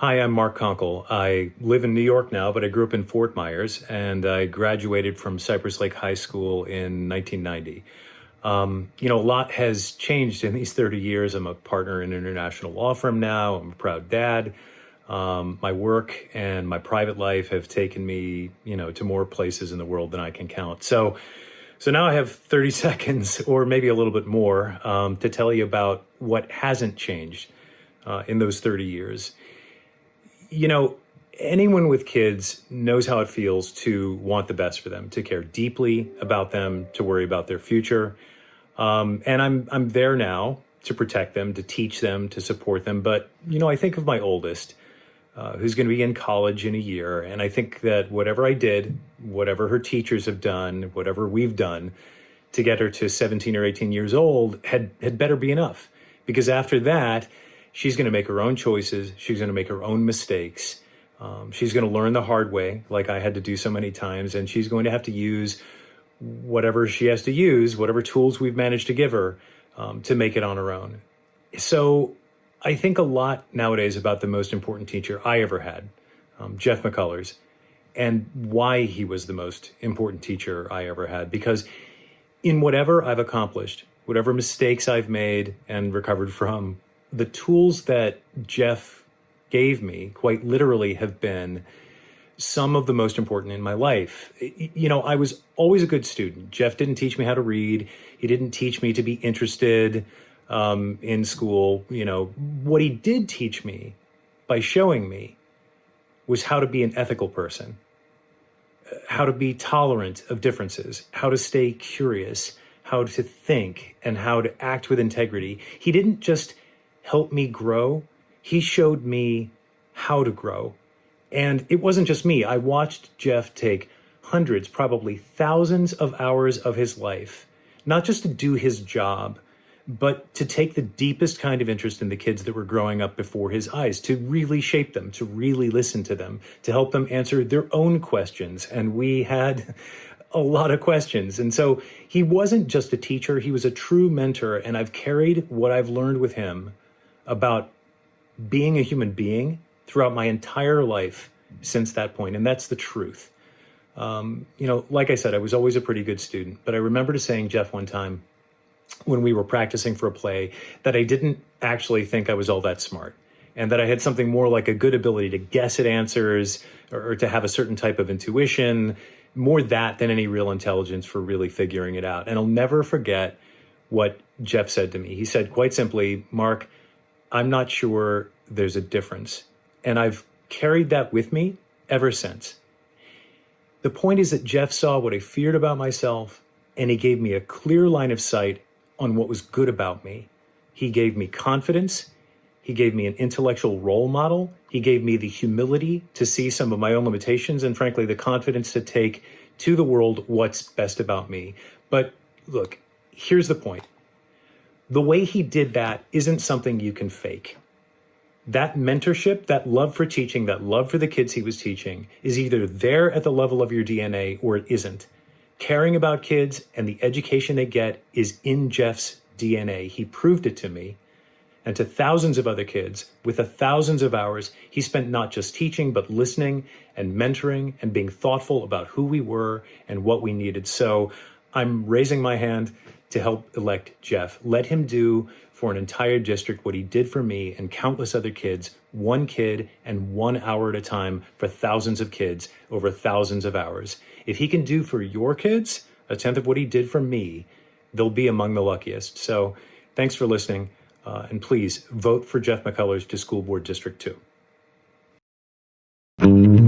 Hi, I'm Mark Konkel. I live in New York now, but I grew up in Fort Myers, and I graduated from Cypress Lake High School in 1990. A lot has changed in these 30 years. I'm a partner in an international law firm now. I'm a proud dad. My work and my private life have taken me, to more places in the world than I can count. So now I have 30 seconds, or maybe a little bit more, to tell you about what hasn't changed in those 30 years. You know, Anyone with kids knows how it feels to want the best for them, to care deeply about them, to worry about their future. And I'm there now to protect them, to teach them, to support them. But I think of my oldest, who's going to be in college in a year, and I think that whatever I did, whatever her teachers have done, whatever we've done to get her to 17 or 18 years old had better be enough. Because after that, she's going to make her own choices. She's going to make her own mistakes. She's going to learn the hard way, like I had to do so many times. And she's going to have to use whatever she has to use, whatever tools we've managed to give her to make it on her own. So I think a lot nowadays about the most important teacher I ever had, Jeff McCullers, and why he was the most important teacher I ever had. Because in whatever I've accomplished, whatever mistakes I've made and recovered from, the tools that Jeff gave me quite literally have been some of the most important in my life. I was always a good student. Jeff didn't teach me how to read. He didn't teach me to be interested in school. What he did teach me by showing me was how to be an ethical person, how to be tolerant of differences, how to stay curious, how to think, and how to act with integrity. He didn't just help me grow. He showed me how to grow. And it wasn't just me. I watched Jeff take hundreds, probably thousands of hours of his life, not just to do his job, but to take the deepest kind of interest in the kids that were growing up before his eyes, to really shape them, to really listen to them, to help them answer their own questions. And we had a lot of questions. And so he wasn't just a teacher, he was a true mentor. And I've carried what I've learned with him about being a human being throughout my entire life since that point. And that's the truth. Like I said, I was always a pretty good student, but I remember to saying Jeff one time when we were practicing for a play that I didn't actually think I was all that smart, and that I had something more like a good ability to guess at answers or to have a certain type of intuition, more that than any real intelligence for really figuring it out. And I'll never forget what Jeff said to me. He said quite simply, "Mark, I'm not sure there's a difference." And I've carried that with me ever since. The point is that Jeff saw what I feared about myself, and he gave me a clear line of sight on what was good about me. He gave me confidence. He gave me an intellectual role model. He gave me the humility to see some of my own limitations, and frankly, the confidence to take to the world what's best about me. But look, here's the point. The way he did that isn't something you can fake. That mentorship, that love for teaching, that love for the kids he was teaching is either there at the level of your DNA or it isn't. Caring about kids and the education they get is in Jeff's DNA. He proved it to me and to thousands of other kids with the thousands of hours he spent not just teaching, but listening and mentoring and being thoughtful about who we were and what we needed. So I'm raising my hand to help elect Jeff. Let him do for an entire district what he did for me and countless other kids, one kid and 1 hour at a time for thousands of kids over thousands of hours. If he can do for your kids a tenth of what he did for me, they'll be among the luckiest. So thanks for listening. And please vote for Jeff McCullers to School Board District 2.